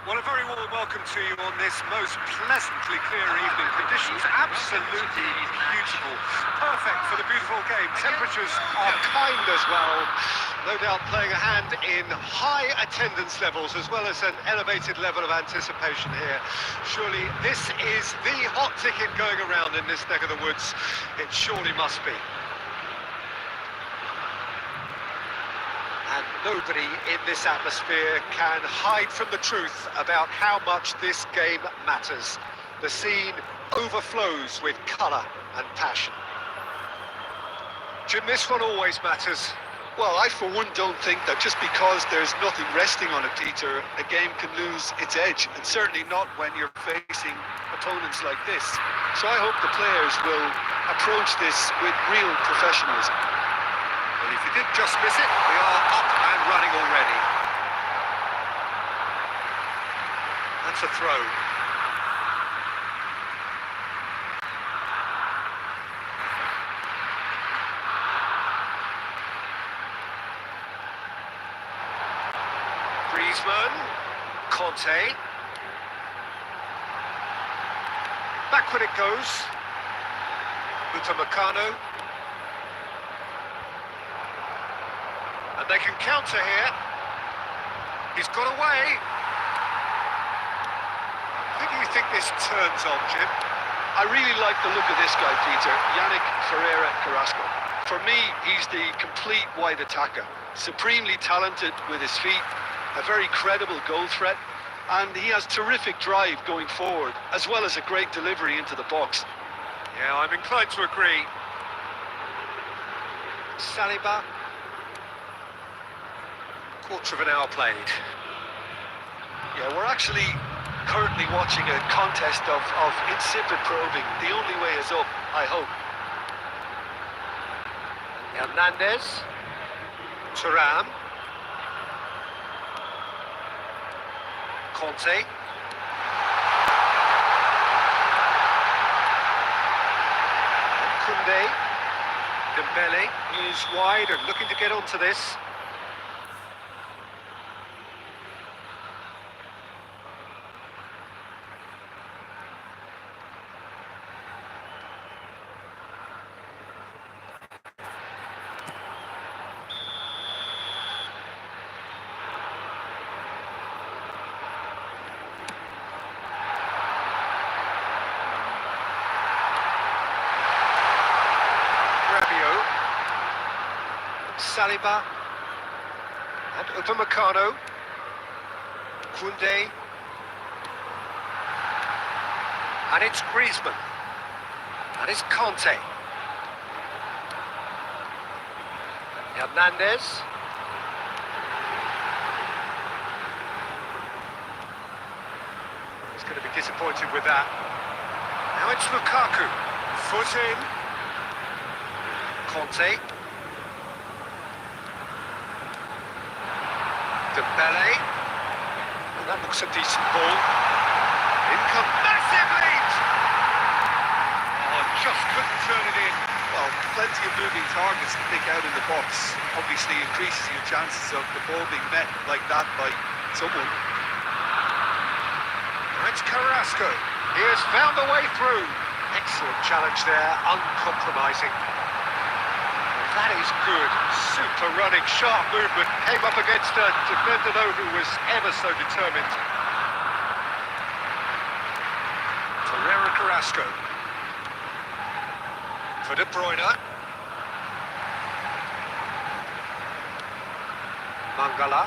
Well, a very warm welcome to you on this most pleasantly clear evening. Conditions absolutely beautiful. Perfect for the beautiful game. Temperatures are kind as well. No doubt playing a hand in high attendance levels as well as an elevated level of anticipation here. Surely this is the hot ticket going around in this neck of the woods. It surely must be. And nobody in this atmosphere can hide from the truth about how much this game matters. The scene overflows with colour and passion. Jim, this one always matters. Well, I for one don't think that just because there's nothing resting on it, Peter, a game can lose its edge, and certainly not when you're facing opponents like this. So I hope the players will approach this with real professionalism. Well, if you did just miss it, we are up and running already. That's a throw. Griezmann, Conte. Backward it goes. Upamecano. And they can counter here. He's got away. Who do you think this turns on, Jim? I really like the look of this guy, Peter. Yannick Ferreira Carrasco. For me, he's the complete wide attacker. Supremely talented with his feet, a very credible goal threat, and he has terrific drive going forward, as well as a great delivery into the box. Yeah, I'm inclined to agree. Saliba. Quarter of an hour played. Yeah, we're actually currently watching a contest of insipid probing. The only way is up, I hope. Hernandez. Thuram. Conte. Koundé. Dembele is wide and looking to get onto this. Saliba and Upamecano, Koundé, and it's Griezmann, and it's Conte, Hernandez, he's going to be disappointed with that. Now it's Lukaku, foot in, Conte. Dembele, and that looks a decent ball. In comes massive lead! Oh, just couldn't turn it in. Well, plenty of moving targets to pick out in the box. Obviously increases your chances of the ball being met like that by someone. That's Carrasco. He has found a way through. Excellent challenge there, uncompromising. That is good. Super running, sharp movement. Came up against a defender, though, who was ever so determined. Ferreira Carrasco. For De Bruyne. Mangala.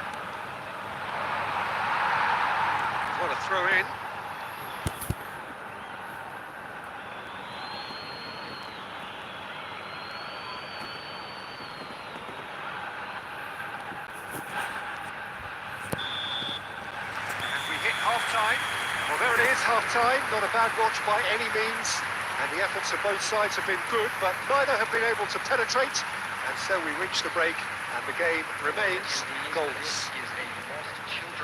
What a throw in. Half-time. Well, there it is, half-time. Not a bad watch by any means. And the efforts of both sides have been good, but neither have been able to penetrate. And so we reach the break, and the game remains goalless.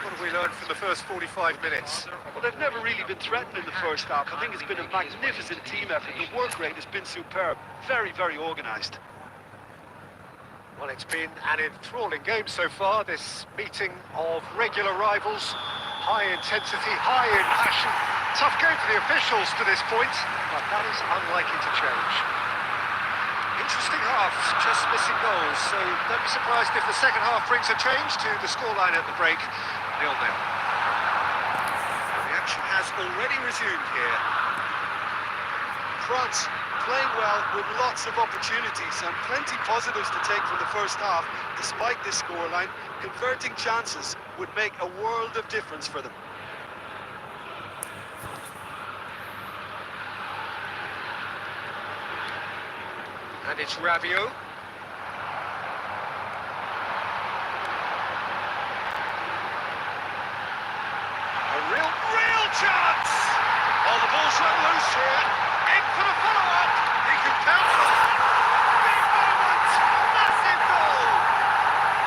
What have we learned from the first 45 minutes? Well, they've never really been threatened in the first half. I think it's been a magnificent team effort. The work rate has been superb. Very, very organised. Well, it's been an enthralling game so far, this meeting of regular rivals. High intensity, high in passion. Tough game for the officials to this point, but that is unlikely to change. Interesting half, just missing goals, so don't be surprised if the second half brings a change to the scoreline at the break, 0-0. The action has already resumed here. France playing well with lots of opportunities and plenty positives to take from the first half. Despite this scoreline, converting chances would make a world of difference for them. And it's Rabiot. A real chance! Oh, the ball's run loose here. In for the follow-up. He can counter. Big moment! Massive goal!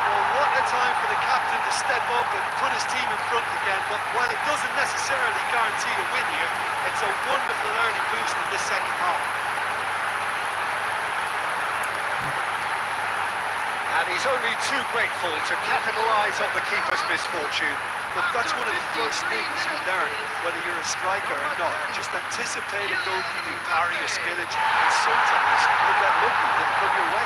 Well, what a time for the captain to step up and put his team in front again. But while it doesn't necessarily guarantee a win here, it's a wonderful early boost in this second half. And he's only too grateful to capitalise on the keeper's misfortune. But that's one of the first things you learn, whether you're a striker or not. Just anticipate a goalkeeping parry or spillage, and sometimes you'll get lucky and come your way.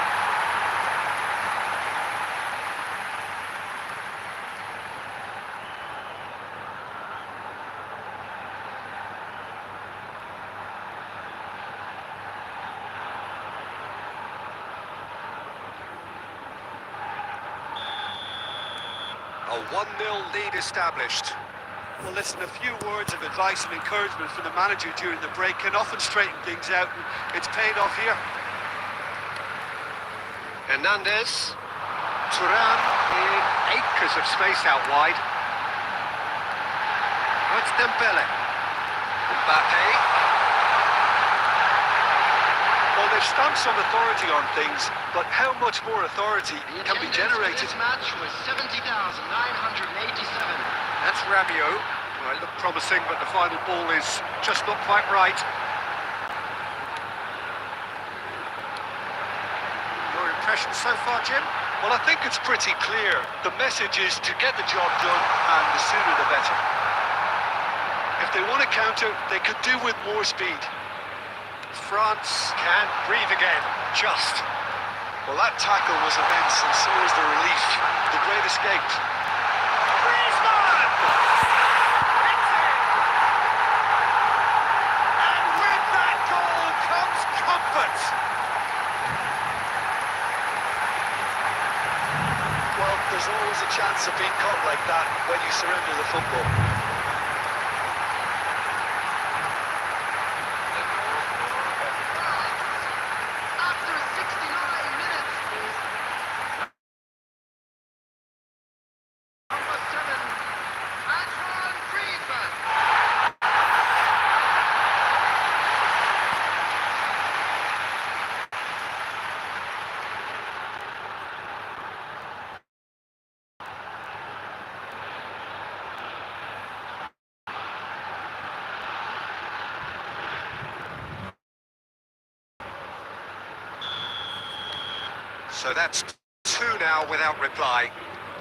A 1-0 lead established. Well, listen, a few words of advice and encouragement from the manager during the break can often straighten things out, and it's paid off here. Hernandez. Turan in acres of space out wide. That's Dembele. Mbappe. Well, they've stamped some authority on things, but how much more authority can be generated? This match was 70,987. That's Rabiot. Well, it looked promising, but the final ball is just not quite right. Your impression so far, Jim? Well, I think it's pretty clear. The message is to get the job done, and the sooner the better. If they want to counter, they could do with more speed. France can breathe again, just. Well, that tackle was immense, and so was the relief. The great escape. Griezmann! It's in! And with that goal comes comfort. Well, there's always a chance of being caught like that when you surrender the football. So that's 2 now without reply.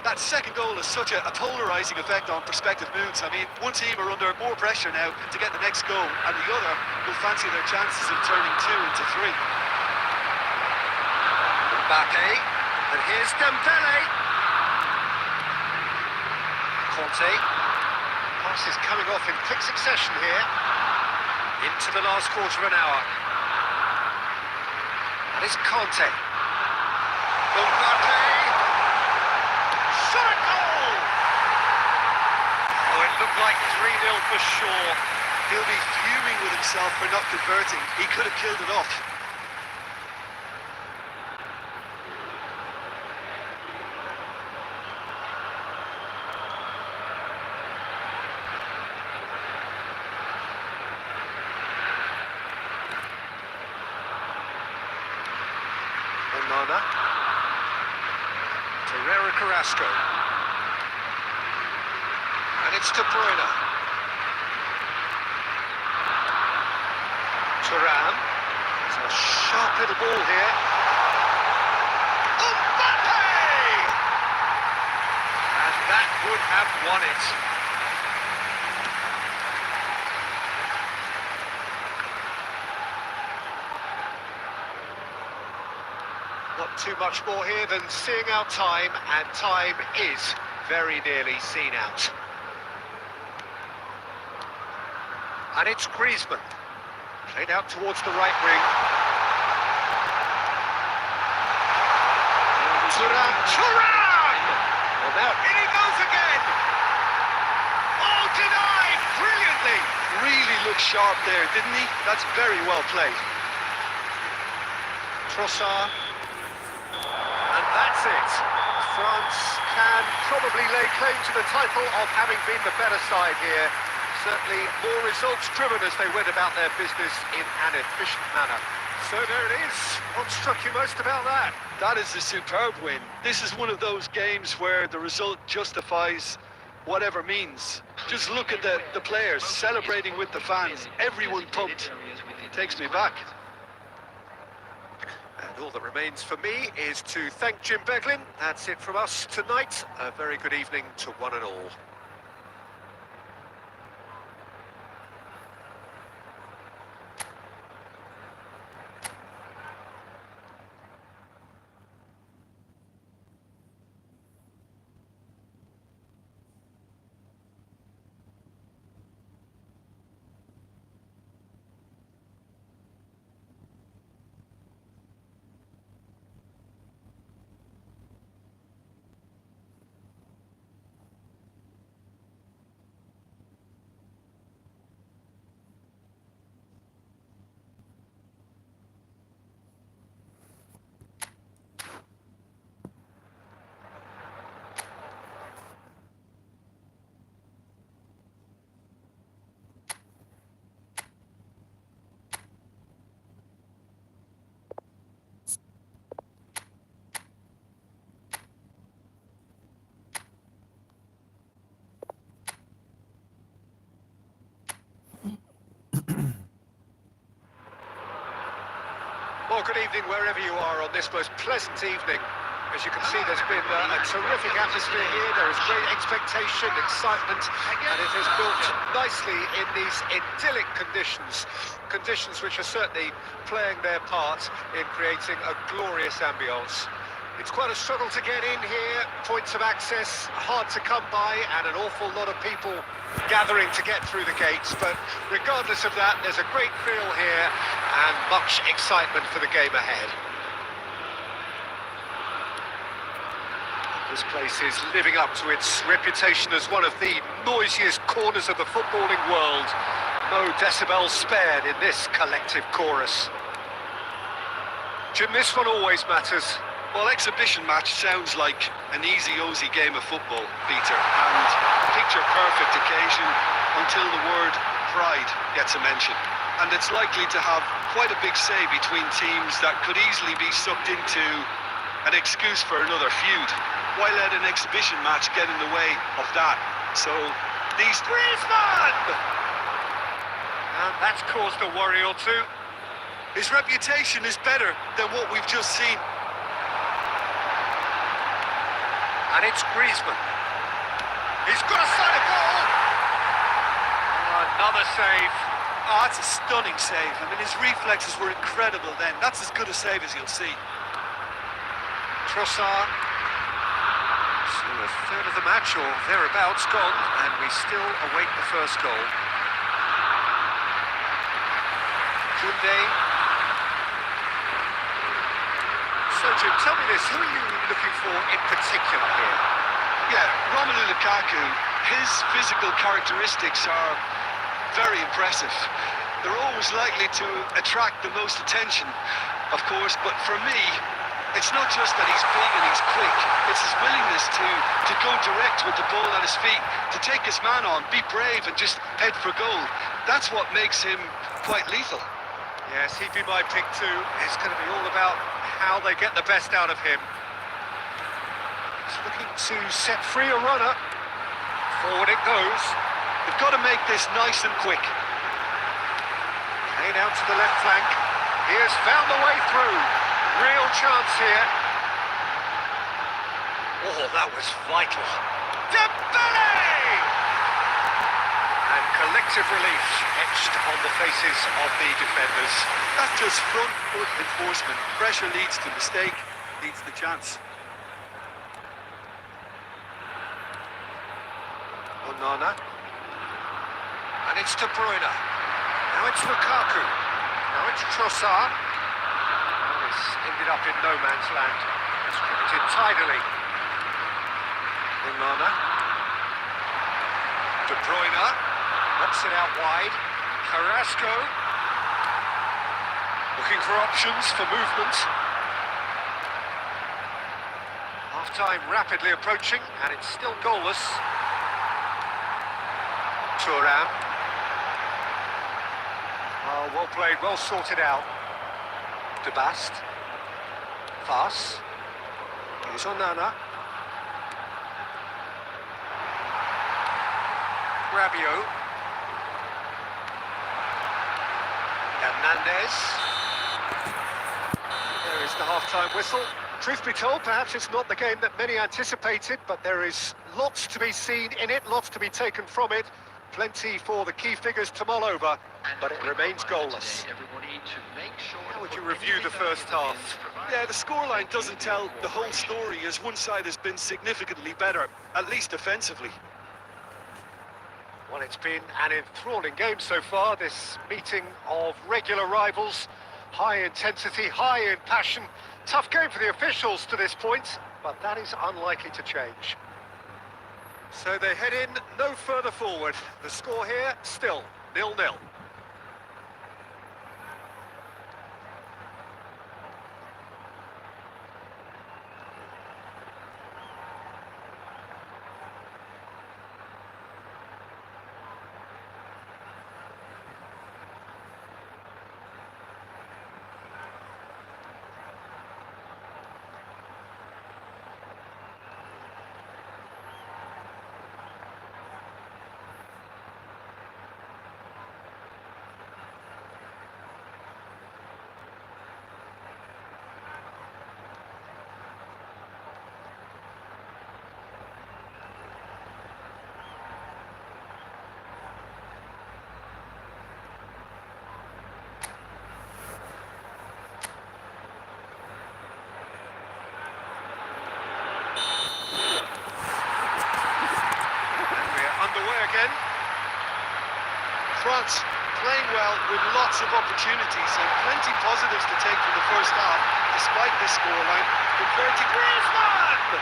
That second goal has such a polarising effect on prospective moods. I mean, one team are under more pressure now to get the next goal, and the other will fancy their chances of turning 2 into 3. Mbappe, and here's Dembele. Conte. Pass is coming off in quick succession here. Into the last quarter of an hour. And it's Conte. Mbappe! Shot a goal! Oh, it looked like 3-0 for sure. He'll be fuming with himself for not converting. He could have killed it off. Onana. Herrera Carrasco. And it's De Bruyne. Turan. There's a sharp little ball here. Mbappe! That would have won it. Not too much more here than seeing out time, and time is very nearly seen out. And it's Griezmann. Played out towards the right wing. Turan! Well, now in he goes again! Oh, denied! Brilliantly! Really looked sharp there, didn't he? That's very well played. Trossard. And that's it. France can probably lay claim to the title of having been the better side here. Certainly more results driven as they went about their business in an efficient manner. So there it is. What struck you most about that? That is a superb win. This is one of those games where the result justifies whatever means. Just look at the players celebrating with the fans. Everyone pumped. Takes me back. And all that remains for me is to thank Jim Beglin. That's it from us tonight. A very good evening to one and all. Well, good evening wherever you are on this most pleasant evening. As you can see, there's been a terrific atmosphere here. There is great expectation, excitement, and it has built nicely in these idyllic conditions. Conditions which are certainly playing their part in creating a glorious ambience. It's quite a struggle to get in here, points of access hard to come by, and an awful lot of people gathering to get through the gates. But regardless of that, there's a great feel here and much excitement for the game ahead. This place is living up to its reputation as one of the noisiest corners of the footballing world. No decibels spared in this collective chorus. Jim, this one always matters. Well, exhibition match sounds like an easy-ozy game of football, Peter, and picture-perfect occasion until the word pride gets a mention. And it's likely to have quite a big say between teams that could easily be sucked into an excuse for another feud. Why let an exhibition match get in the way of that? So, these... Griezmann! And that's caused a worry or two. His reputation is better than what we've just seen. And it's Griezmann. He's got a solid ball. Oh, another save. Oh, that's a stunning save. I mean, his reflexes were incredible then. That's as good a save as you'll see. Trossard. So a third of the match or thereabouts gone, and we still await the first goal. Koundé. So, Jim, tell me this, who are you looking for in particular here? Yeah, Romelu Lukaku, his physical characteristics are very impressive. They're always likely to attract the most attention, of course, but for me, it's not just that he's big and he's quick, it's his willingness to go direct with the ball at his feet, to take his man on, be brave and just head for goal. That's what makes him quite lethal. Yes, he'd be my pick too. It's going to be all about how they get the best out of him. He's looking to set free a runner. Forward it goes. They've got to make this nice and quick. Played out to the left flank. He has found the way through. Real chance here. Oh, that was vital. Dembele! And collective relief etched on the faces of the defenders. That's just front foot enforcement. Pressure leads to mistake, leads to chance. Onana. And it's De Bruyne. Now it's Lukaku. Now it's Trossard. This ended up in no man's land. Distributed tidily. Onana. De Bruyne. Knocks it out wide. Carrasco. Looking for options for movement. Half-time rapidly approaching, and it's still goalless. Thuram. Oh, well played, well sorted out. De Bast. Fas. Here's Onana. Rabiot. Hernandez. There is the half-time whistle. Truth be told, perhaps it's not the game that many anticipated, but there is lots to be seen in it, lots to be taken from it. Plenty for the key figures to mull over, but it remains goalless. How would you review the first half? Yeah, the scoreline doesn't tell the whole story, as one side has been significantly better, at least defensively. Well, it's been an enthralling game so far, this meeting of regular rivals. High intensity, high in passion. Tough game for the officials to this point, but that is unlikely to change. So they head in no further forward. The score here, still 0-0. Again. France playing well with lots of opportunities and plenty positives to take from the first half, despite this scoreline. Converting Griezmann!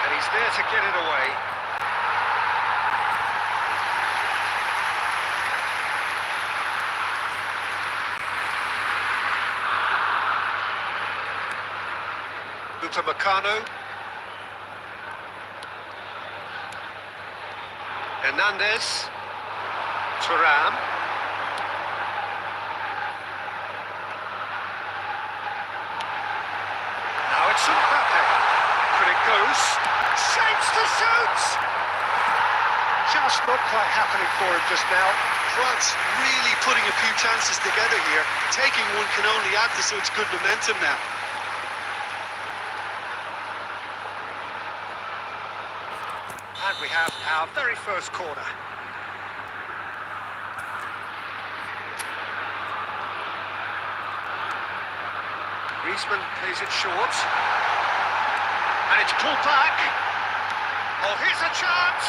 And he's there to get it away. Upamecano. Hernandez. Thuram. Now it's Mbappe. But it goes. Shapes to shoot! Just not quite happening for him just now. France really putting a few chances together here. Taking one can only add to such good momentum now. And we have our very first corner. Griezmann plays it short. And it's pulled back. Oh, here's a chance!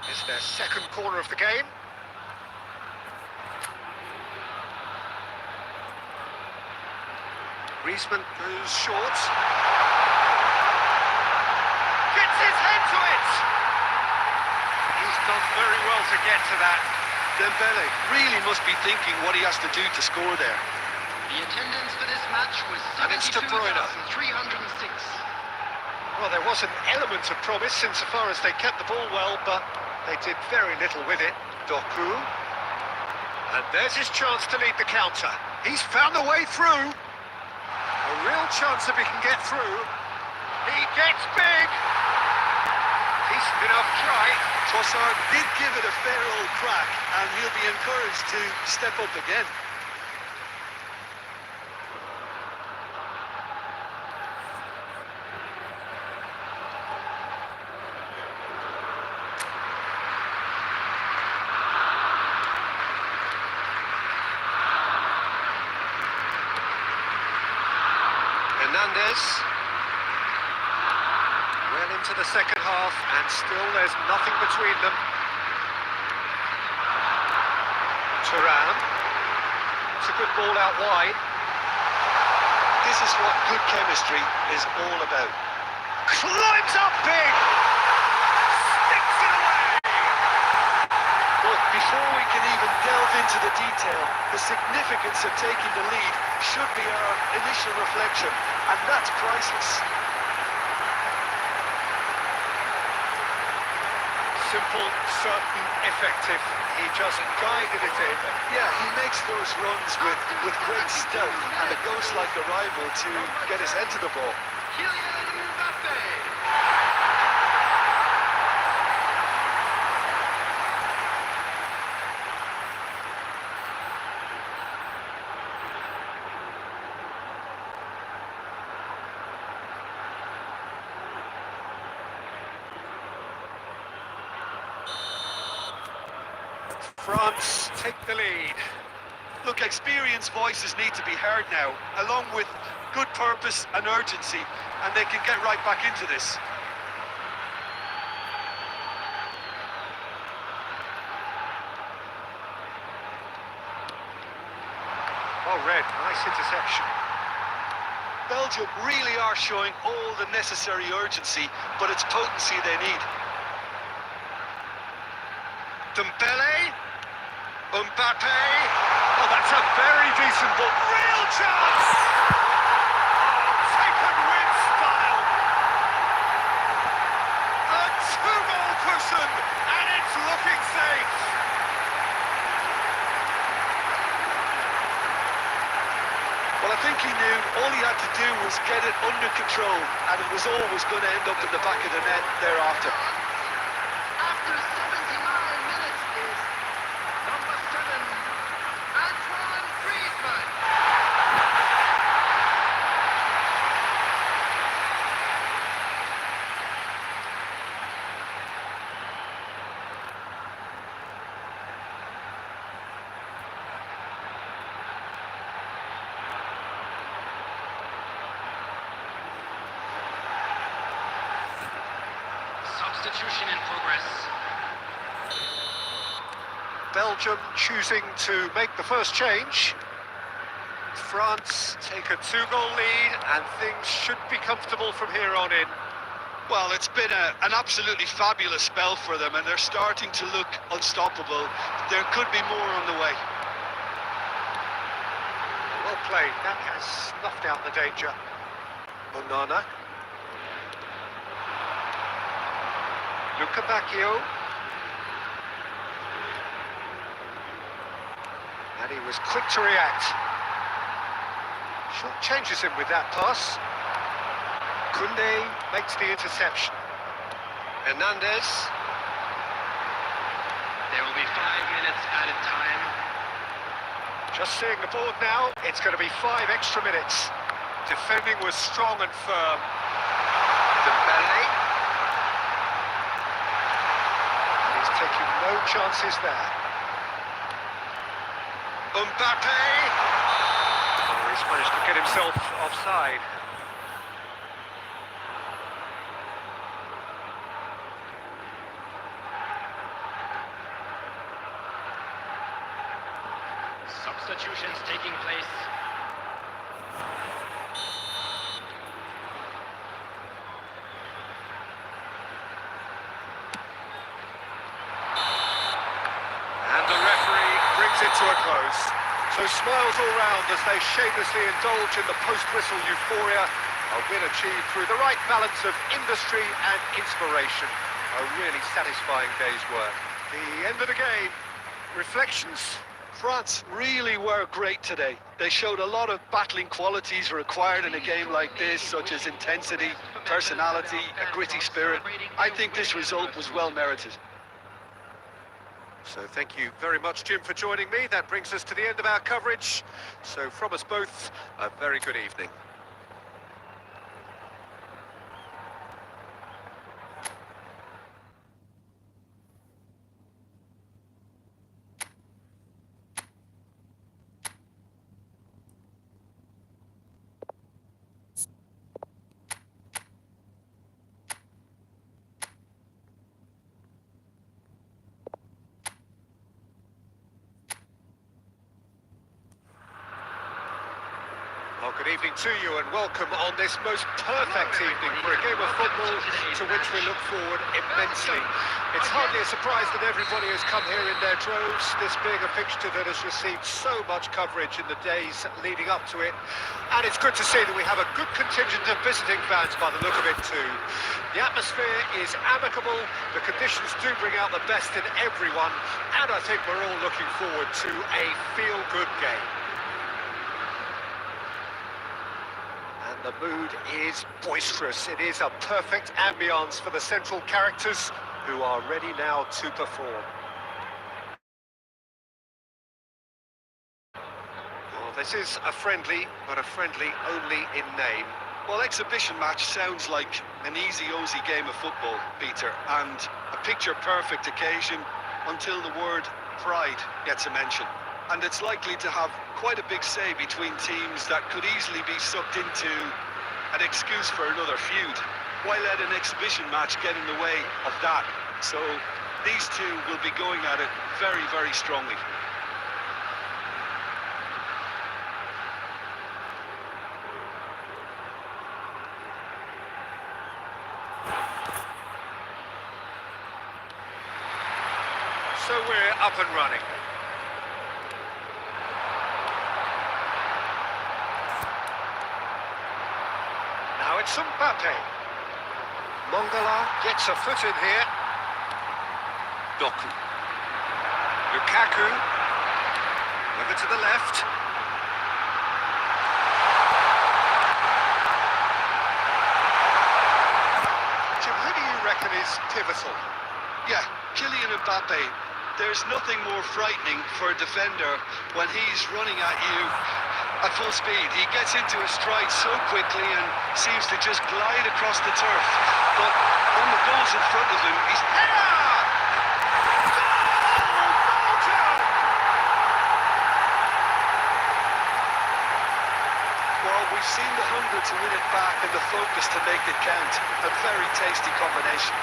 It's their second corner of the game. Griezmann goes short. Gets his head to it! He's done very well to get to that. Dembele really must be thinking what he has to do to score there. The attendance for this match was And it's De Bruyne. 72,306. Well, there was an element of promise insofar as they kept the ball well, but they did very little with it. Doku. And there's his chance to lead the counter. He's found a way through. A real chance if he can get through. He gets big. enough try. Trossard did give it a fair old crack, and he'll be encouraged to step up again. Hernandez. Well into the second half, and still there's nothing between them. Turan. It's a good ball out wide. This is what good chemistry is all about. Climbs up big! Sticks it away! But before we can even delve into the detail, the significance of taking the lead should be our initial reflection, and that's priceless. Simple, certain, effective. He just guided it in. Yeah, he makes those runs with great stealth, and a ghost-like arrival to get his head to the ball. Kylian Mbappe. France take the lead. Look, experienced voices need to be heard now, along with good purpose and urgency, and they can get right back into this. Oh, Red, nice interception. Belgium really are showing all the necessary urgency, but it's potency they need. Dembele. Mbappe. Oh, that's a very decent ball. Real chance! Oh, taken with style. A two-goal cushion, and it's looking safe. Well, I think he knew all he had to do was get it under control, and it was always going to end up in the back of the net thereafter. After 79 minutes is number 7, Antoine Griezmann. Substitution in progress. Belgium choosing to make the first change. France take a two-goal lead, and things should be comfortable from here on in. Well, it's been an absolutely fabulous spell for them, and they're starting to look unstoppable. There could be more on the way. Well played. That has snuffed out the danger. Onana. Luca Bacchio. And he was quick to react. Short changes him with that pass. Kunde makes the interception. Hernandez. There will be 5 minutes added time. Just seeing the board now, it's going to be 5 extra minutes. Defending was strong and firm. Dembele. He's taking no chances there. Mbappe. Oh, he's managed to get himself offside. Substitutions taking place. And the referee brings it to a close. So smiles all round as they shamelessly indulge in the post-whistle euphoria. A win achieved through the right balance of industry and inspiration. A really satisfying day's work. The end of the game. Reflections? France really were great today. They showed a lot of battling qualities required in a game like this, such as intensity, personality, a gritty spirit. I think this result was well merited. So thank you very much, Jim, for joining me. That brings us to the end of our coverage. So from us both, a very good evening. Well, good evening to you and welcome on this most perfect evening for a game of football to which we look forward immensely. It's hardly a surprise that everybody has come here in their droves, this being a fixture that has received so much coverage in the days leading up to it. And it's good to see that we have a good contingent of visiting fans by the look of it too. The atmosphere is amicable, the conditions do bring out the best in everyone, and I think we're all looking forward to a feel-good game. The mood is boisterous. It is a perfect ambience for the central characters who are ready now to perform. Well, this is a friendly, but a friendly only in name. Well, exhibition match sounds like an easy-ozy game of football, Peter, and a picture-perfect occasion until the word pride gets a mention. And it's likely to have quite a big say between teams that could easily be sucked into an excuse for another feud. Why let an exhibition match get in the way of that? So these two will be going at it very, very strongly. So we're up and running. Now it's Mbappe. Mongala gets a foot in here. Doku. Lukaku. Over to the left. Jim, who do you reckon is pivotal? Yeah, Kylian Mbappe. There's nothing more frightening for a defender when he's running at you at full speed. He gets into a stride so quickly and seems to just glide across the turf. But when the goal's in front of him, he's... Well, we've seen the hunger to win it back and the focus to make it count. A very tasty combination.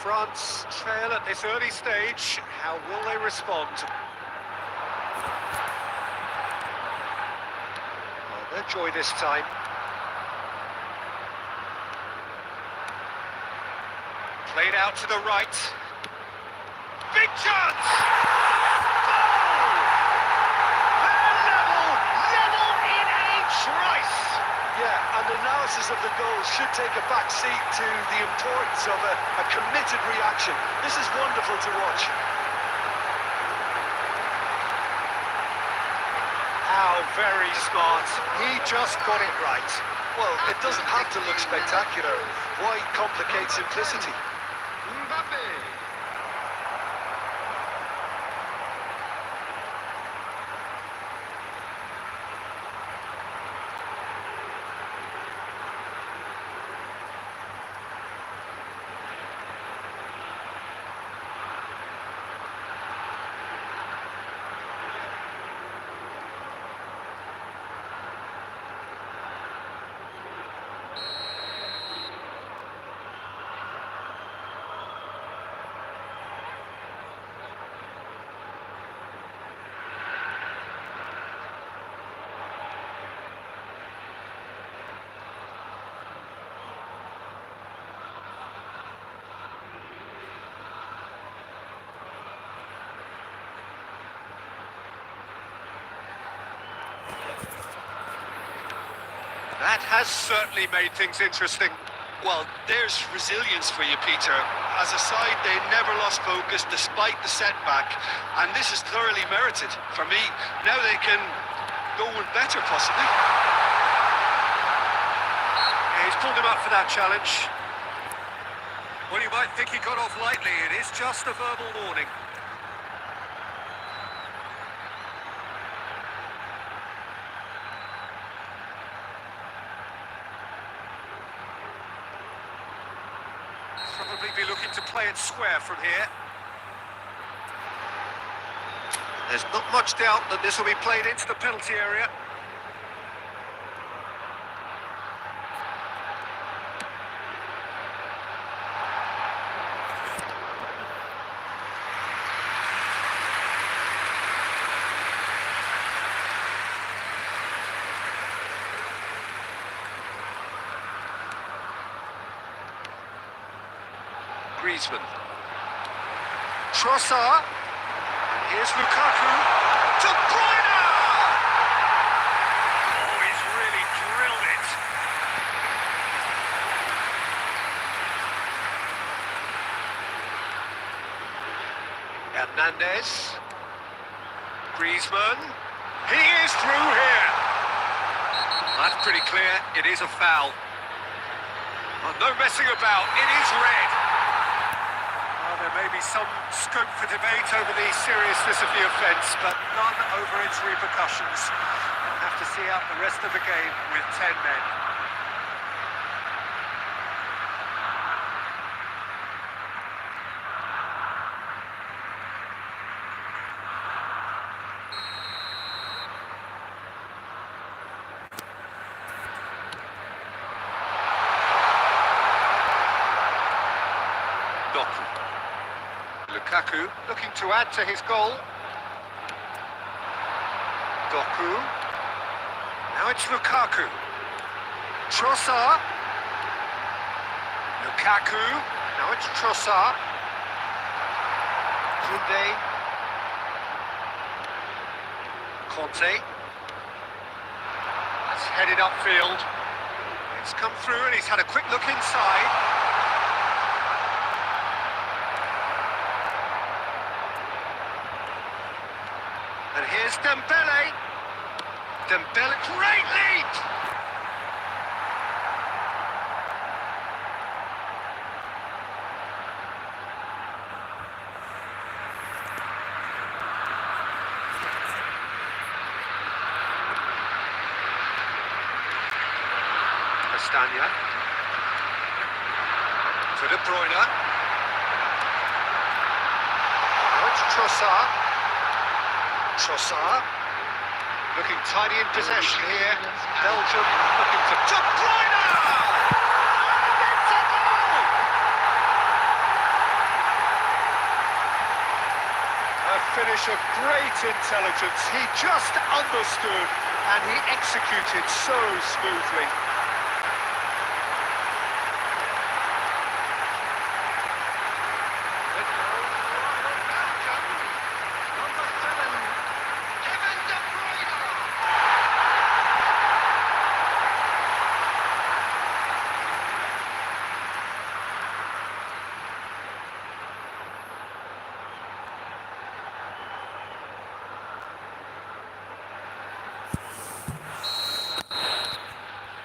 France trail at this early stage. How will they respond? Well, their joy this time. Played out to the right. Big chance! Goal! They're level in a trice! Yeah, and analysis of the goal should take a back seat to the importance of a committed reaction. This is wonderful to watch. How very smart. He just got it right. Well, it doesn't have to look spectacular. Why complicate simplicity? Mbappe. That has certainly made things interesting. Well, there's resilience for you, Peter. As a side, they never lost focus despite the setback, and this is thoroughly merited for me. Now they can go one better, possibly. Yeah, he's pulled him up for that challenge. Well, you might think he got off lightly. It is just a verbal warning. Probably be looking to play it square from here. There's not much doubt that this will be played into the penalty area. Griezmann. Trossard. And here's Lukaku. De Bruyne! Oh, he's really drilled it. Hernandez. Griezmann. He is through here. That's pretty clear. It is a foul. Oh, no messing about. It is red. There may be some scope for debate over the seriousness of the offence, but none over its repercussions. We'll have to see out the rest of the game with 10 men. Lukaku looking to add to his goal. Doku. Now it's Lukaku. Trossard. Lukaku. Now it's Trossard. Koundé. Conte. That's headed upfield. It's come through and he's had a quick look inside. And here's Dembele. Dembele, great lead! Castagna. To De Bruyne. Now it's Trossard. Trossard, looking tidy in possession here. Belgium looking to De Bruyne! And it's a goal! A finish of great intelligence. He just understood and he executed so smoothly.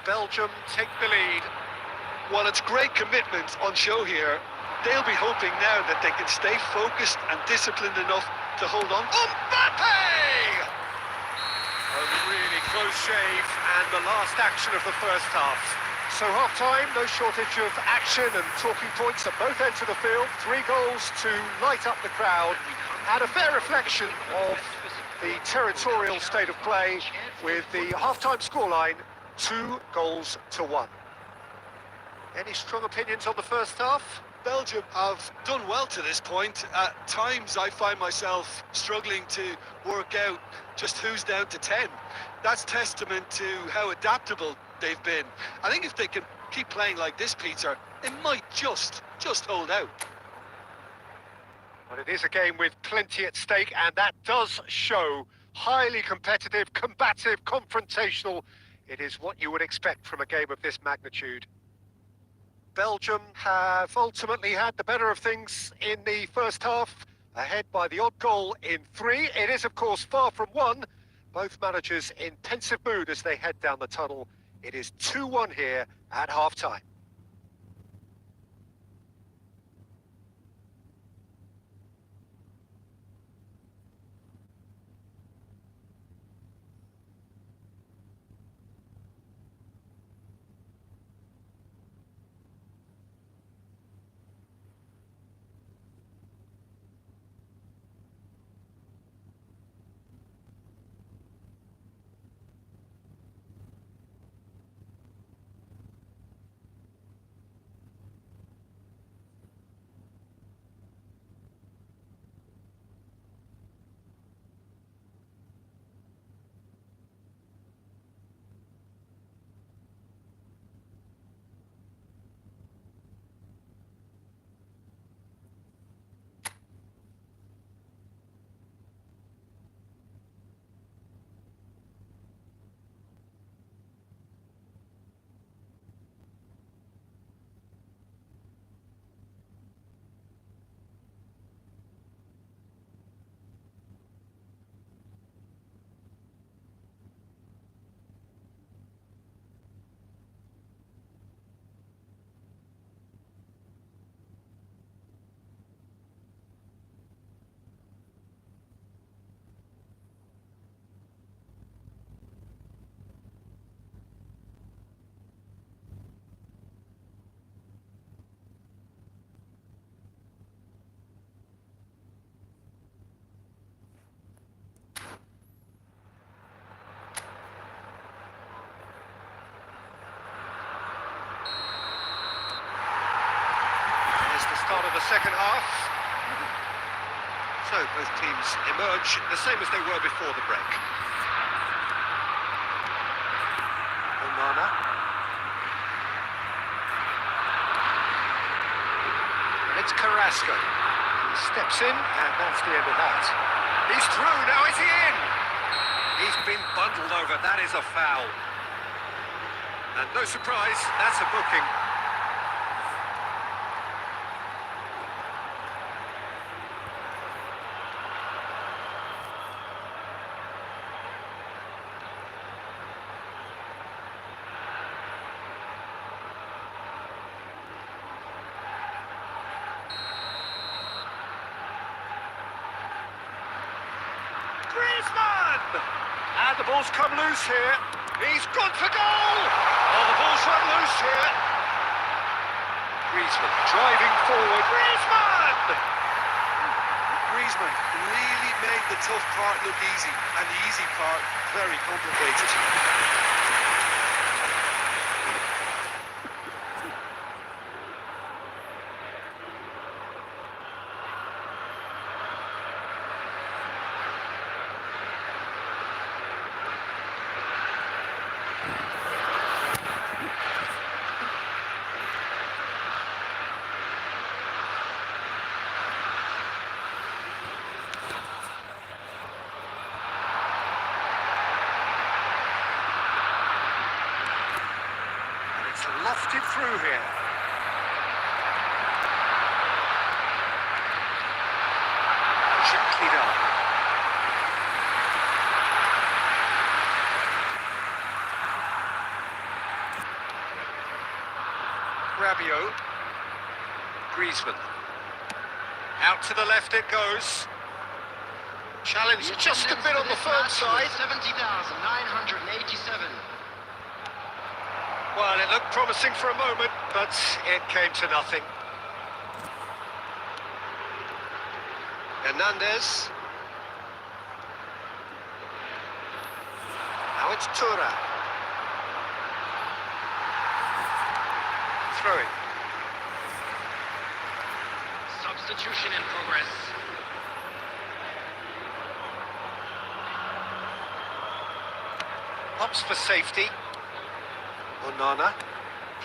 Belgium take the lead. Well, it's great commitment on show here. They'll be hoping now that they can stay focused and disciplined enough to hold on. Mbappe! A really close shave and the last action of the first half. So half-time, no shortage of action and talking points at both ends of the field. 3 goals to light up the crowd and a fair reflection of the territorial state of play with the half-time scoreline 2-1. Any strong opinions on the first half? Belgium have done well to this point. At times I find myself struggling to work out just who's down to 10. That's testament to how adaptable they've been. I think if they can keep playing like this, Peter, it might just hold out. Well, it is a game with plenty at stake, and that does show highly competitive, combative, confrontational. It is what you would expect from a game of this magnitude. Belgium have ultimately had the better of things in the first half, ahead by the odd goal in 3. It is, of course, far from 1. Both managers in pensive mood as they head down the tunnel. It is 2-1 here at half-time. Start of the second half. So both teams emerge the same as they were before the break. Onana. And it's Carrasco. He steps in, and that's the end of that. He's through, now is he in? He's been bundled over, that is a foul. And no surprise, that's a booking. And the ball's come loose here. He's gone for goal! Oh, the ball's run loose here. Griezmann driving forward. Griezmann really made the tough part look easy, and the easy part very complicated. Lofted through here. Gently done. Rabiot. Griezmann. Out to the left it goes. Challenge just a bit on the firm side. 70,987. Well, it looked promising for a moment, but it came to nothing. Hernandez. Now it's Tura. Throwing. Substitution in progress. Pops for safety. Onana,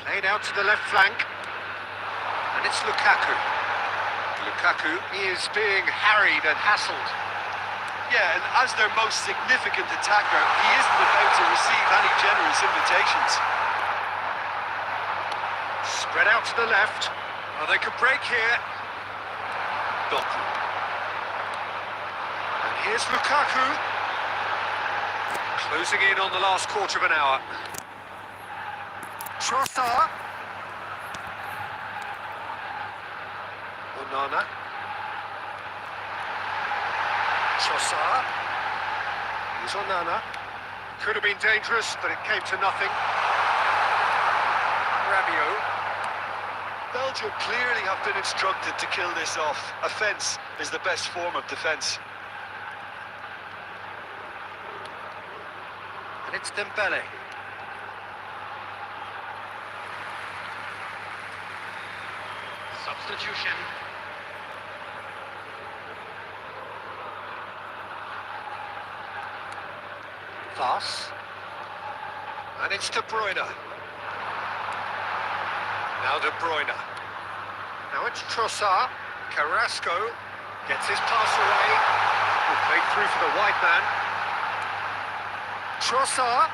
played out to the left flank, and it's Lukaku. Lukaku is being harried and hassled. Yeah, and as their most significant attacker, he isn't about to receive any generous invitations. Spread out to the left. Oh, they could break here. Doku. And here's Lukaku. Closing in on the last quarter of an hour. Trossard. Onana. Trossard. Here's Onana. Could have been dangerous, but it came to nothing. Rabiot. Belgium clearly have been instructed to kill this off. Offence is the best form of defence. And it's Dembele. Substitution. Pass. And it's De Bruyne. Now De Bruyne. Now it's Trossard. Carrasco gets his pass away. Played through for the wide man. Trossard.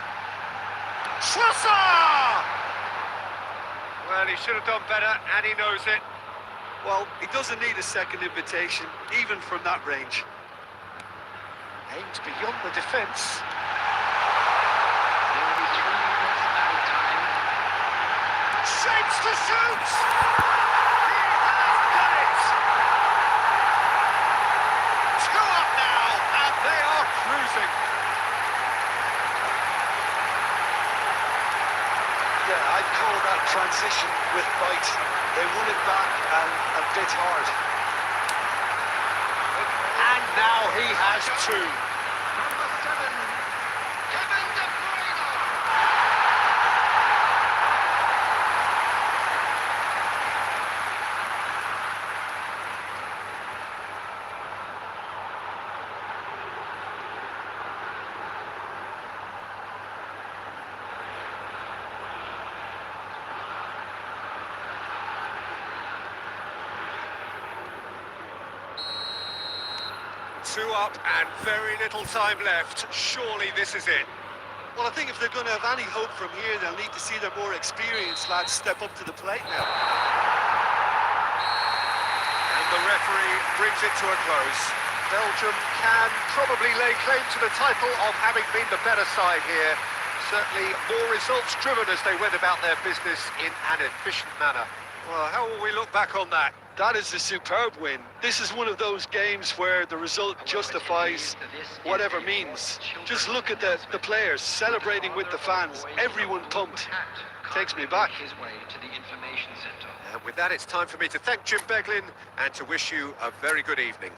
Trossard! Well, he should have done better, and he knows it. Well, he doesn't need a second invitation, even from that range. Aims beyond the defence. There will be 3 minutes added time. Shapes to shoot! He has done it! 2 up now, and they are cruising. Yeah, I'd call that transition with bite. They won it back and a bit hard. And now he has 2. Number 7, Kevin De Bruyne. Two up and very little time left. Surely this is it. Well, I think if they're going to have any hope from here, they'll need to see their more experienced lads step up to the plate now. And the referee brings it to a close. Belgium can probably lay claim to the title of having been the better side here. Certainly more results driven as they went about their business in an efficient manner. Well, how will we look back on that? That is a superb win. This is one of those games where the result justifies whatever means. Just look at the players celebrating with the fans. Everyone pumped. Takes me back. His way to the information center. And with that, it's time for me to thank Jim Beglin and to wish you a very good evening.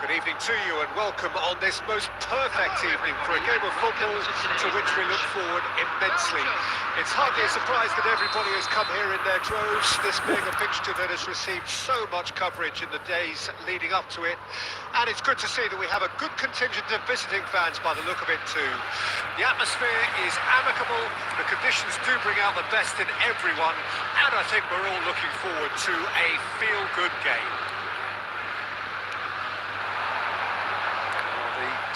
Good evening to you and welcome on this most perfect evening for a game of football to which we look forward immensely. It's hardly a surprise that everybody has come here in their droves, this being a fixture that has received so much coverage in the days leading up to it. And it's good to see that we have a good contingent of visiting fans by the look of it too. The atmosphere is amicable, the conditions do bring out the best in everyone, and I think we're all looking forward to a feel-good game.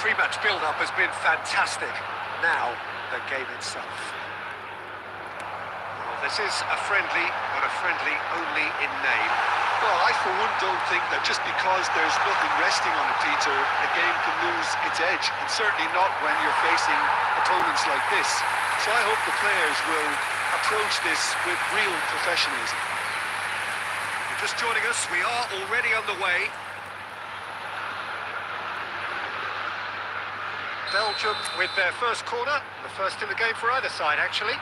Pre-match build-up has been fantastic. Now, the game itself. Well, this is a friendly, but a friendly only in name. Well, I for one don't think that just because there's nothing resting on it, Peter, a game can lose its edge, and certainly not when you're facing opponents like this. So I hope the players will approach this with real professionalism. You're just joining us, we are already underway. Belgium with their first corner, the first in the game for either side, actually.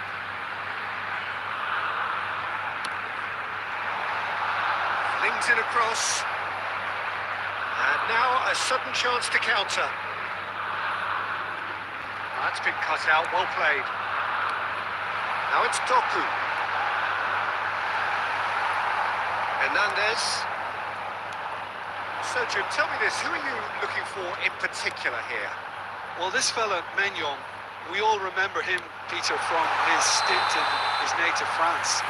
Flings it across. And now a sudden chance to counter. That's been cut out, well played. Now it's Doku. Hernandez. So, Jim, tell me this, who are you looking for in particular here? Well, this fella, Maignan, we all remember him, Peter, from his stint in his native France.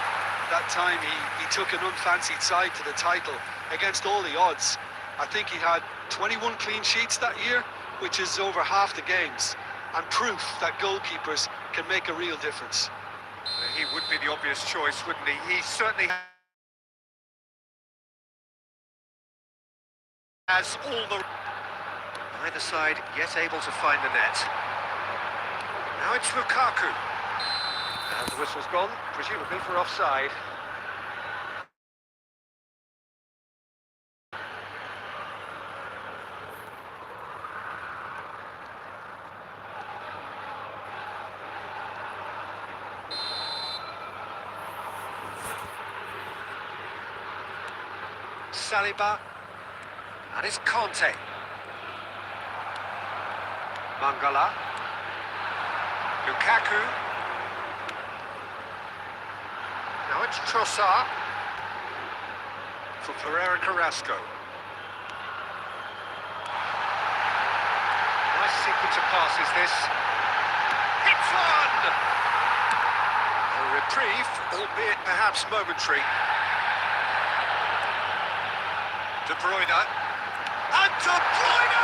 That time he took an unfancied side to the title against all the odds. I think he had 21 clean sheets that year, which is over half the games, and proof that goalkeepers can make a real difference. He would be the obvious choice, wouldn't he? He certainly has all the... Either side yet able to find the net. Now it's Lukaku. And the whistle's gone, presumably for offside. Saliba. And it's Conte. Mangala, Lukaku, now it's Trossard, for Pereira Carrasco. Nice sequence of passes this. Hits one! A reprieve, albeit perhaps momentary. De Bruyne, and De Bruyne!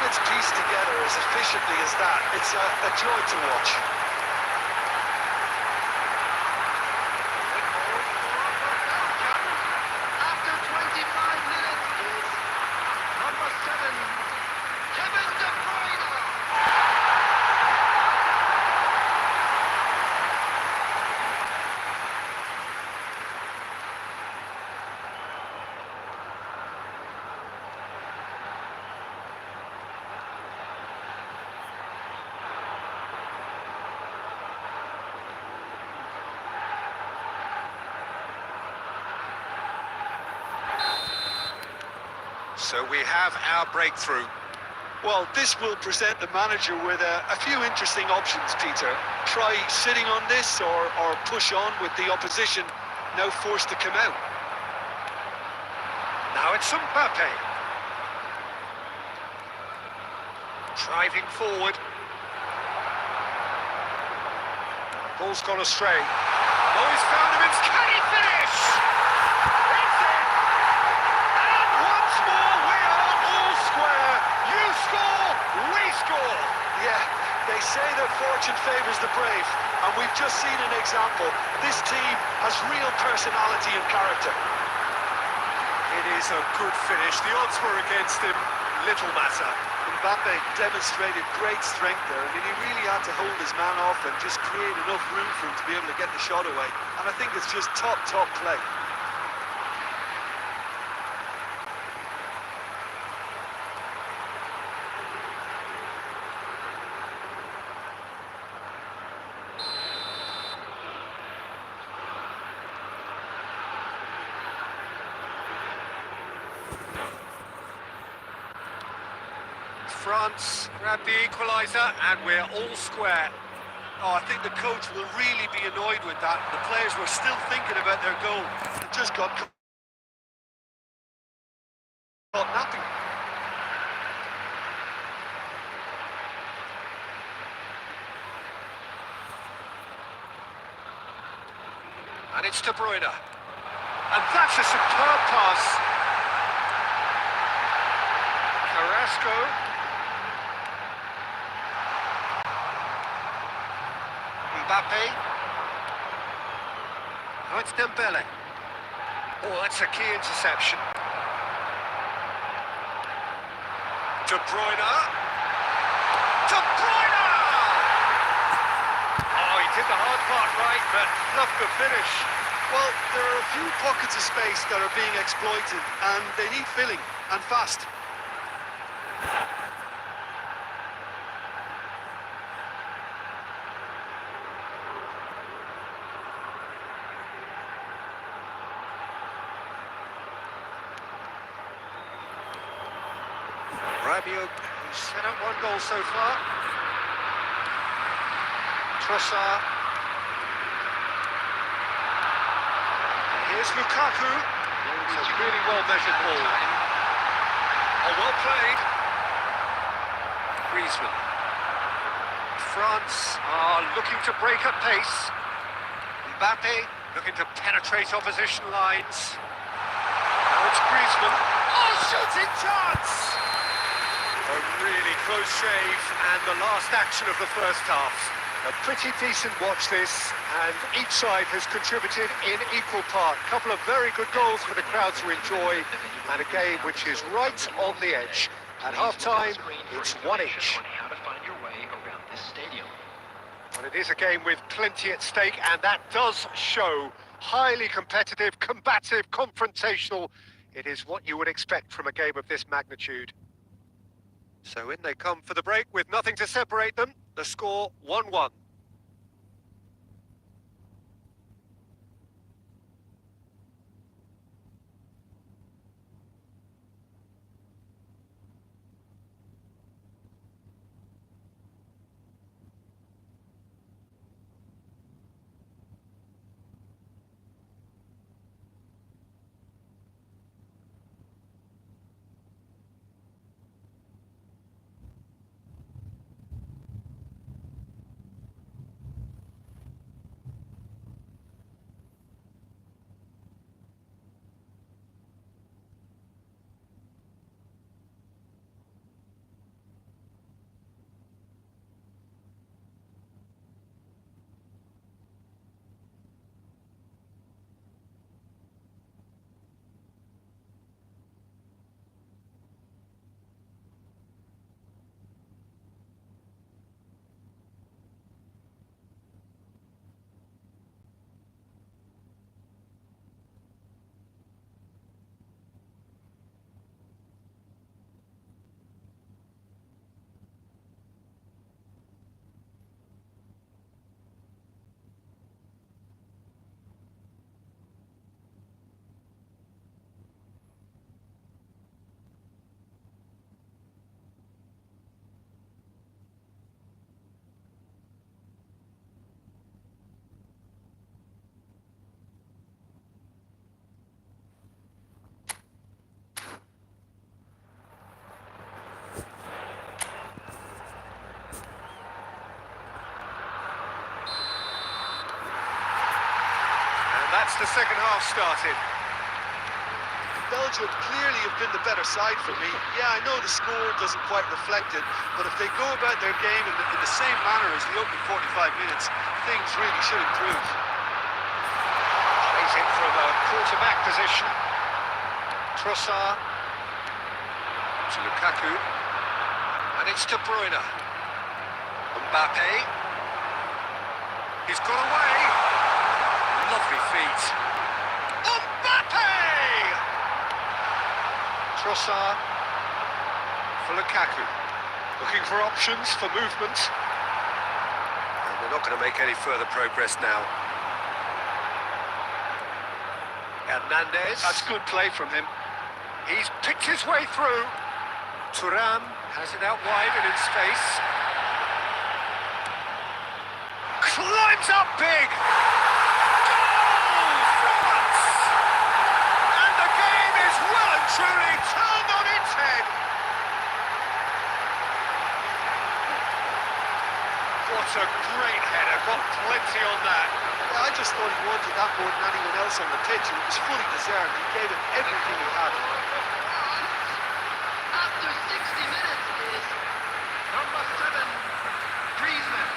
It's pieced together as efficiently as that. It's a joy to watch. After 25 minutes is number 7, Kevin De Bruyne. So we have our breakthrough. Well, this will present the manager with a few interesting options, Peter. Try sitting on this or push on with the opposition now forced to come out. Now it's Mbappe. Driving forward. Ball's gone astray. Oh, he's found him. Can he finish? It's it! And once more, we are all square. You score, we score. Yeah, they say that fortune favours the brave, and we've just seen an example. This team has real personality and character. It is a good finish. The odds were against him. Little matter. Mbappe demonstrated great strength there. I mean, he really had to hold his man off and just create enough room for him to be able to get the shot away. And I think it's just top play. France grab the equaliser, and we're all square. Oh, I think the coach will really be annoyed with that. The players were still thinking about their goal. It just got caught napping. And it's De Bruyne. And that's a superb pass. Carrasco. Mbappe. Oh, it's Dembele. Oh, that's a key interception. De Bruyne. De Bruyne! Oh, he did the hard part right, but not the finish. Well, there are a few pockets of space that are being exploited, and they need filling, and fast. Rabiot, who's set up one goal so far. Trossard. And here's Lukaku. It's a really well-measured ball. Oh, well played. Griezmann. France are looking to break at pace. Mbappe looking to penetrate opposition lines. Now it's Griezmann. Oh, shooting chance! A really close shave, and the last action of the first half. A pretty decent watch this, and each side has contributed in equal part. A couple of very good goals for the crowd to enjoy, and a game which is right on the edge. At half-time, it's 1 each. Well, it is a game with plenty at stake, and that does show. Highly competitive, combative, confrontational. It is what you would expect from a game of this magnitude. So in they come for the break with nothing to separate them. The score 1-1. That's the second half started. Belgium clearly have been the better side for me. Yeah, I know the score doesn't quite reflect it, but if they go about their game in the same manner as the opening 45 minutes, things really should improve. Plays in from a quarterback position. Trossard to Lukaku, and it's De Bruyne. Mbappe. He's got away. Lovely feet. Mbappe! Trossard for Lukaku. Looking for options for movement. And they're not going to make any further progress now. Hernandez. That's good play from him. He's picked his way through. Thuram Has it out wide and in space. Climbs up big! Goal! France! And the game is well and truly turned on its head! What a great header, got plenty on that. Yeah, I just thought he wanted that more than anyone else on the pitch, and it was fully deserved. He gave it everything he had. After 60 minutes is number 7, Griezmann.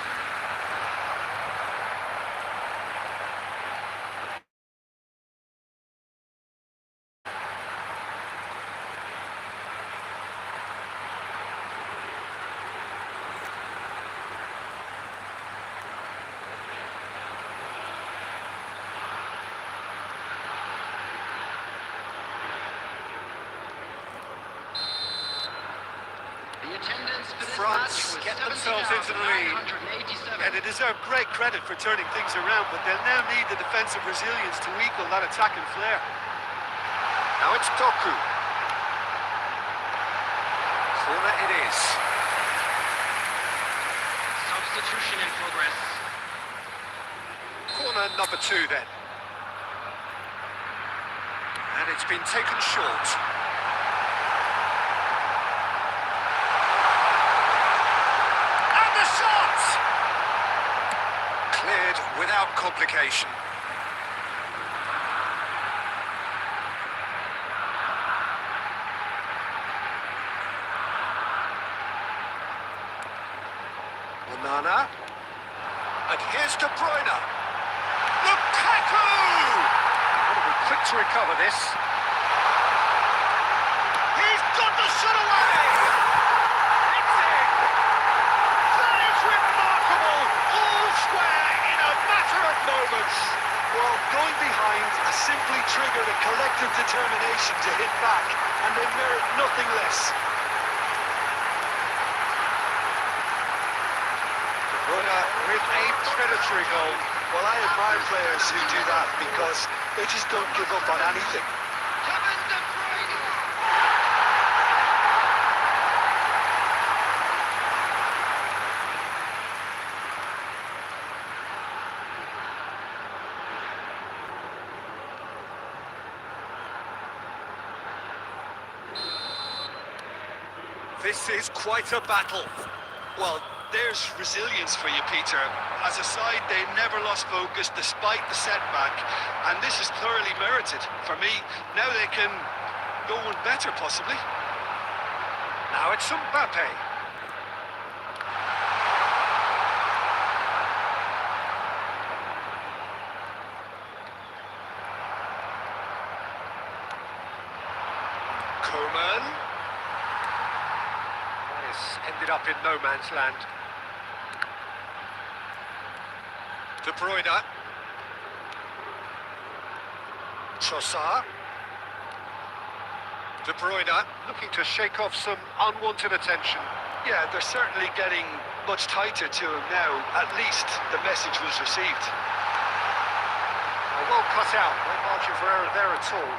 France get themselves into the lead. And they deserve great credit for turning things around, but they'll now need the defensive resilience to equal that attacking flair. Now it's Doku. Corner it is. Substitution in progress. Corner number 2 then. And it's been taken short. And the shot! Cleared without complication. Onana. And here's De Bruyne. Lukaku! Got to be quick to recover this. He's got the shot away! It's in! That is remarkable! All square in a matter of moments. Well, going behind has simply triggered a collective determination to hit back, and they merit nothing less. With a predatory goal. Well, I admire players who do that because they just don't give up on anything. Kevin De Bruyne. This is quite a battle. Well, there's resilience for you, Peter. As a side, they never lost focus despite the setback, and this is thoroughly merited. For me, now they can go one better, possibly. Now it's Mbappe. Coman. That has ended up in no man's land. De Bruyne. Trossard. De Bruyne looking to shake off some unwanted attention. Yeah, they're certainly getting much tighter to him now. At least the message was received. Well cut out, no margin for error there at all.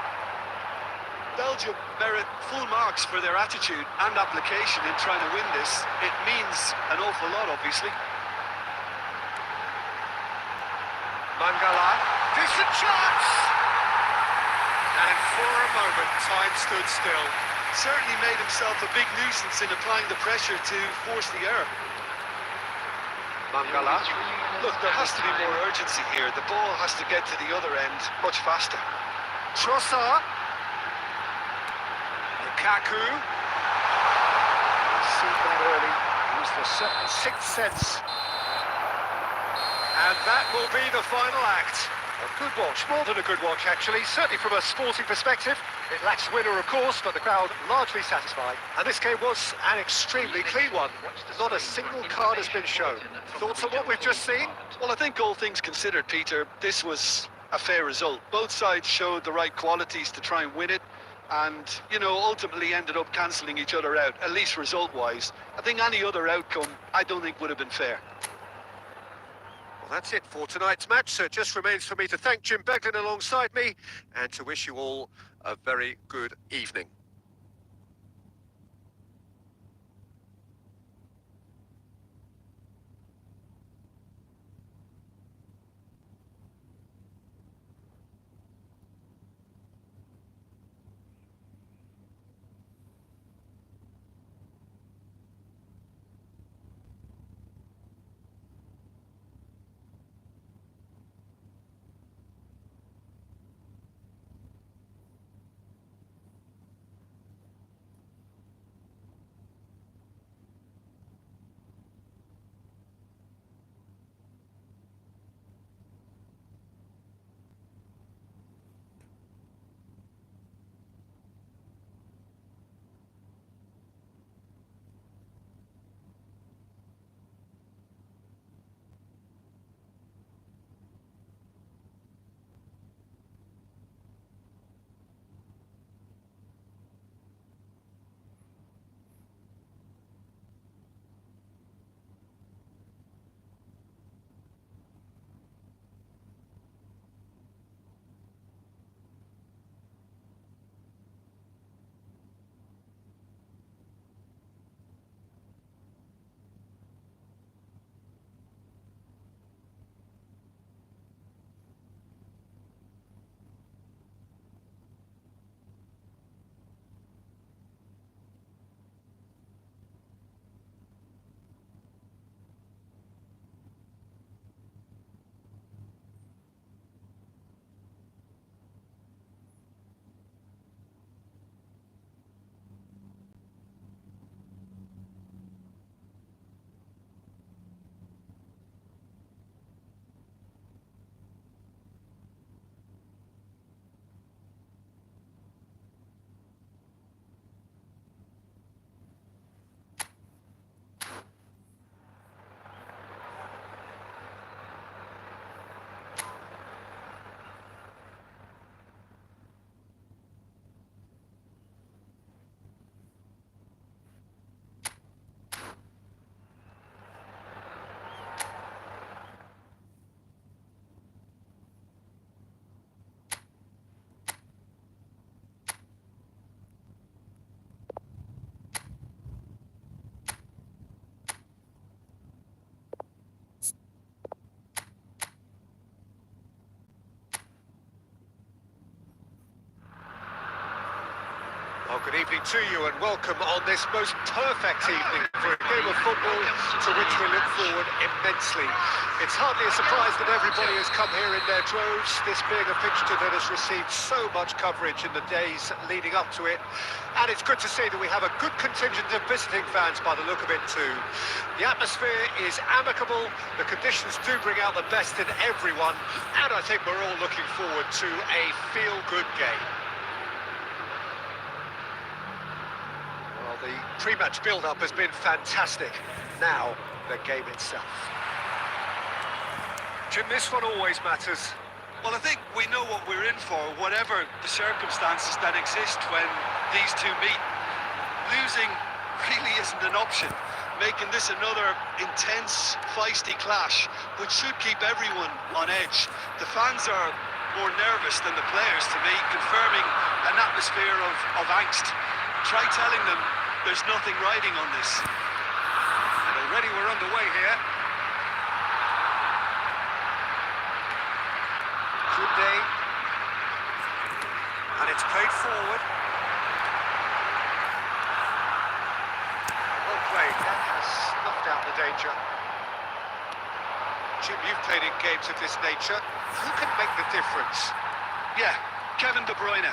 Belgium merit full marks for their attitude and application in trying to win this. It means an awful lot, obviously. Mangala, decent chance! And for a moment, time stood still. Certainly made himself a big nuisance in applying the pressure to force the error. Mangala. Look, there has to be more urgency here. The ball has to get to the other end much faster. Trossard. Lukaku. Seen that early. Used the certain sixth sense. And that will be the final act. A good watch, more than a good watch actually, certainly from a sporting perspective. It lacks winner of course, but the crowd largely satisfied. And this game was an extremely clean one. Not a single card has been shown. Thoughts on what we've just seen? Well, I think all things considered, Peter, this was a fair result. Both sides showed the right qualities to try and win it, and, you know, ultimately ended up cancelling each other out, at least result-wise. I think any other outcome, I don't think would have been fair. Well, that's it for tonight's match, so it just remains for me to thank Jim Beglin alongside me, and to wish you all a very good evening. Oh, good evening to you and welcome on this most perfect evening for a game of football to which we look forward immensely. It's hardly a surprise that everybody has come here in their droves, this being a fixture that has received so much coverage in the days leading up to it. And it's good to see that we have a good contingent of visiting fans by the look of it too. The atmosphere is amicable, the conditions do bring out the best in everyone, and I think we're all looking forward to a feel-good game. The pre-match build-up has been fantastic. Now, the game itself. Jim, this one always matters. Well, I think we know what we're in for, whatever the circumstances that exist when these two meet. Losing really isn't an option, making this another intense, feisty clash, which should keep everyone on edge. The fans are more nervous than the players, to me, confirming an atmosphere of angst. Try telling them there's nothing riding on this. And already we're underway here. Kunde. And it's played forward. Well played, that has snuffed out the danger. Jim, you've played in games of this nature. Who can make the difference? Yeah, Kevin De Bruyne.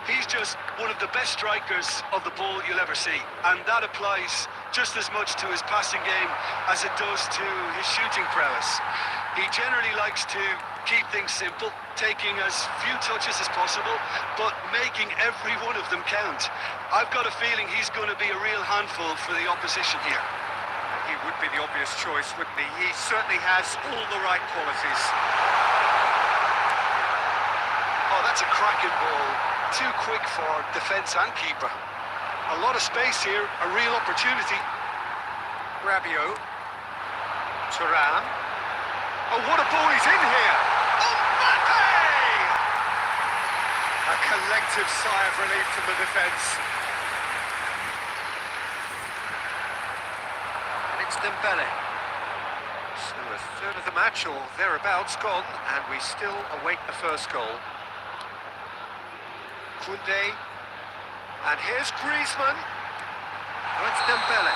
He's just one of the best strikers of the ball you'll ever see, and that applies just as much to his passing game as it does to his shooting prowess. He generally likes to keep things simple, taking as few touches as possible, but making every one of them count. I've got a feeling he's going to be a real handful for the opposition here. He would be the obvious choice, wouldn't he? He certainly has all the right qualities. Oh, that's a cracking ball. Too quick for defence and keeper. A lot of space here, a real opportunity. Rabiot. Thuram. Oh, what a ball he's in here! Mbappe! A collective sigh of relief from the defence. And it's Dembele. So a third of the match, or thereabouts, gone, and we still await the first goal. Kunde, and here's Griezmann. Oh, it's Dembele.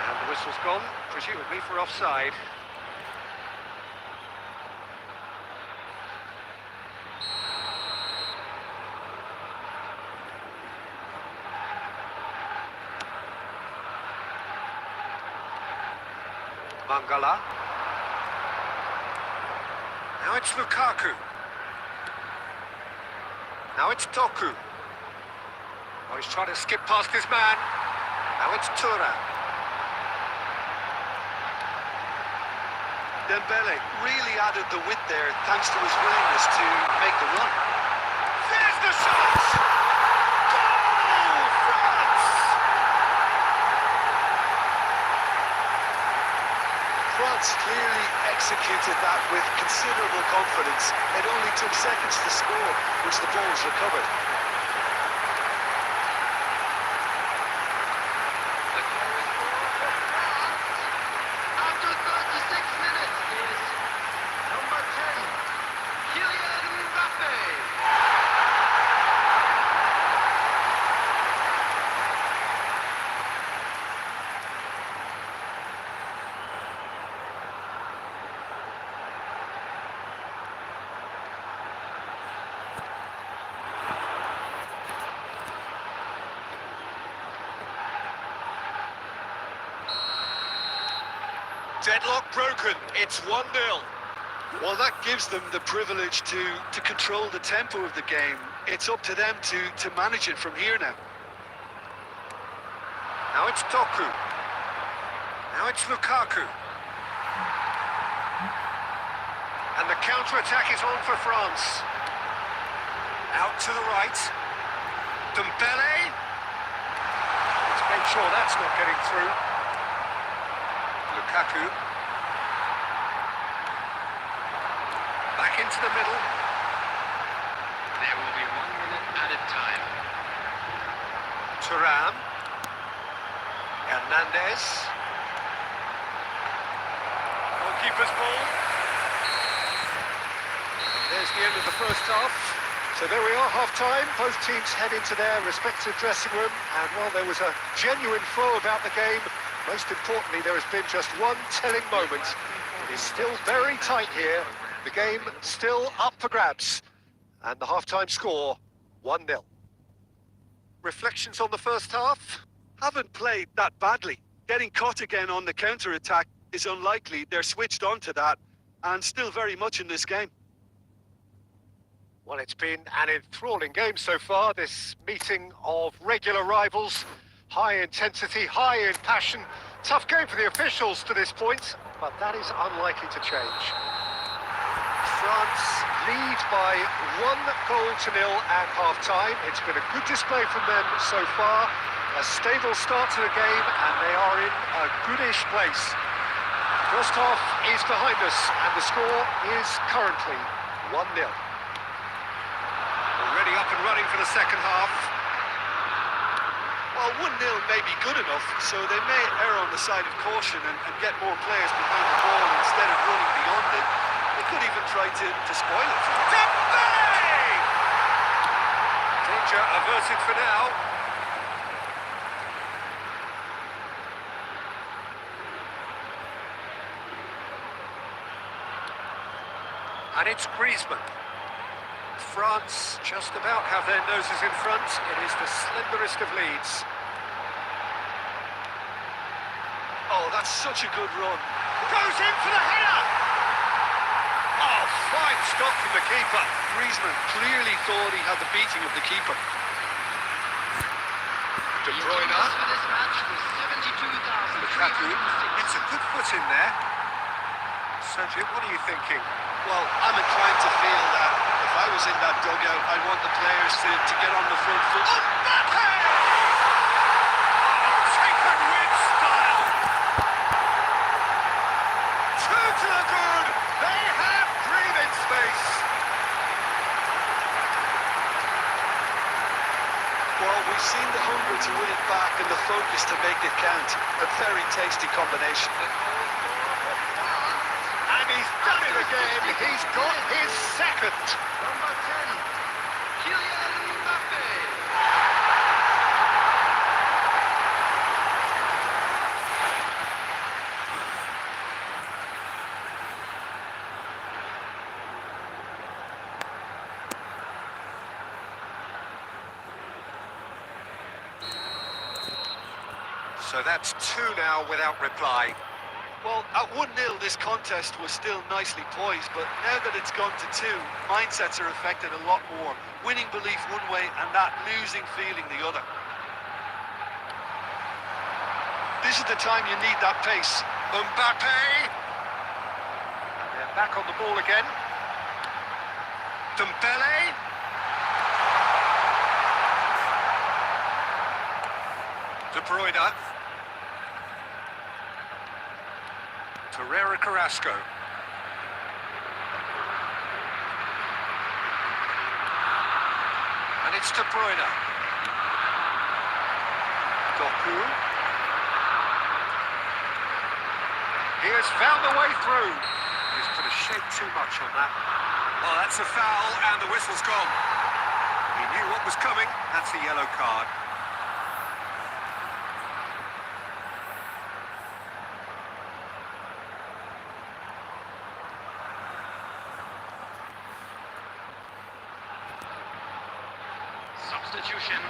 And the whistle's gone, presumably for offside. Mangala. Now it's Lukaku. Now it's Doku. Oh, he's trying to skip past his man. Now it's Thuram. Dembele really added the width there thanks to his willingness to make the run. There's the shot! Goal, France! France clearly executed that with considerable confidence. It only took seconds to score, which the ball was recovered. The goal scorer for France after 36 minutes is number 10, Kylian Mbappe. Deadlock broken, it's 1-0. Well, that gives them the privilege to control the tempo of the game. It's up to them to manage it from here now. Now it's Doku. Now it's Lukaku. And the counter-attack is on for France. Out to the right. Dembele. Let's make sure that's not getting through. Lukaku. Back into the middle. There will be 1 minute added time. Thuram. Hernandez. Goalkeeper's ball. And there's the end of the first half. So there we are, half-time. Both teams head into their respective dressing room, and while there was a genuine flow about the game, most importantly, there has been just one telling moment. It is still very tight here. The game still up for grabs, and the half-time score, 1-0. Reflections on the first half? Haven't played that badly. Getting caught again on the counter-attack is unlikely. They're switched on to that, and still very much in this game. Well, it's been an enthralling game so far, this meeting of regular rivals. High intensity, high in passion. Tough game for the officials to this point, but that is unlikely to change. France lead by 1-0 at half-time. It's been a good display from them so far. A stable start to the game, and they are in a goodish place. First half is behind us, and the score is currently 1-0. Already up and running for the second half. Well, 1-0 may be good enough, so they may err on the side of caution and get more players behind the ball instead of running beyond it. They could even try to spoil it. Dembele! Danger averted for now. And it's Griezmann. France just about have their noses in front. It is the slenderest of leads. Oh, that's such a good run. Goes in for the header! Oh, fine stop from the keeper. Griezmann clearly thought he had the beating of the keeper. De The Bruyne. attendance for this match was 72,306. Lukaku gets a good foot in there. Sergio, what are you thinking? Well, I'm inclined to feel that if I was in that dugout, I'd want the players to get on the front foot. Mbappe! Oh, taken with style! Two to the good! They have breathing space! Well, we've seen the hunger to win it back and the focus to make it count. A very tasty combination. And he's done it again! He's got his second! Number 10, Kylian Mbappe. So that's two now without reply. Well, at 1-0, this contest was still nicely poised, but now that it's gone to two, mindsets are affected a lot more. Winning belief one way and that losing feeling the other. This is the time you need that pace. Mbappe! And they're back on the ball again. Dembele! De Bruyne. Torreira Carrasco. And it's De Bruyne. Doku. He has found the way through. He's put a shade too much on that. Well, that's a foul, and the whistle's gone. He knew what was coming. That's a yellow card. Substitution.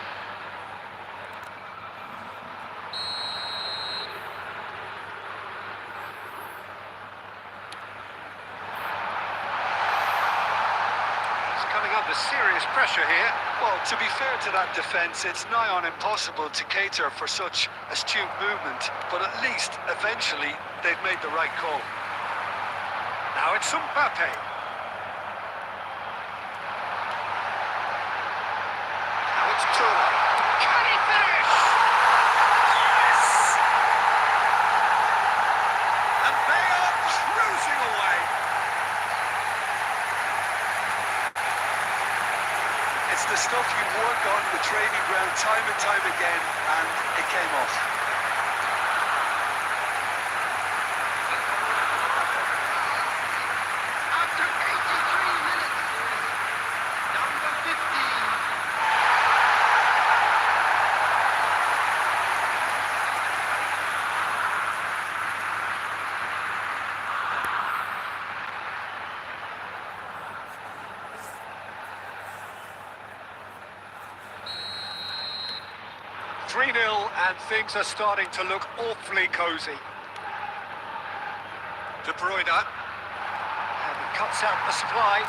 He's coming under serious pressure here. Well, to be fair to that defence, it's nigh on impossible to cater for such astute movement, but at least, eventually, they've made the right call. Now it's Mbappe. Now it's Turner. Can he finish? Yes! And they are cruising away. It's the stuff you work on the training ground time and time again, and it came off. After 83 minutes, number 15. 3-0, and things are starting to look awfully cosy. De Bruyne. And he cuts out the supply.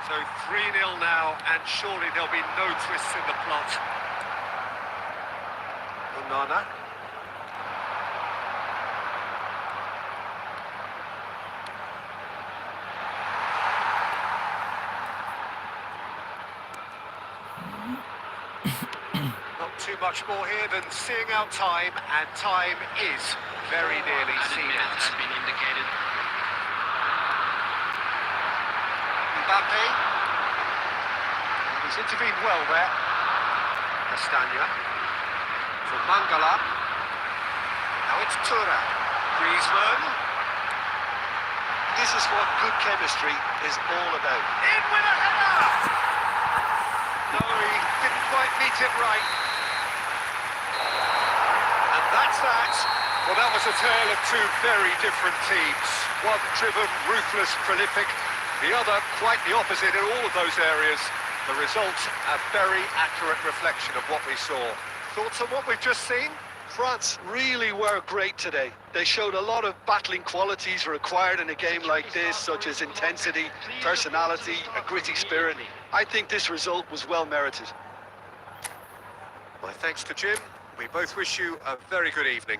So 3-0 now, and surely there'll be no twists in the plot. Onana. Not too much more here than seeing out time, and time is very nearly seen out. Has been indicated. Mbappe. He's intervened well there. Castagna. For Mangala. Now it's Tura. Griezmann. This is what good chemistry is all about. In with a header! No, he didn't quite meet it right. And that's that. Well, that was a tale of two very different teams. One driven, ruthless, prolific. The other quite the opposite in all of those areas. The result, a very accurate reflection of what we saw. Thoughts on what we've just seen? France really were great today. They showed a lot of battling qualities required in a game like this, such as intensity, personality, a gritty spirit. I think this result was well merited. My thanks to Jim. We both wish you a very good evening.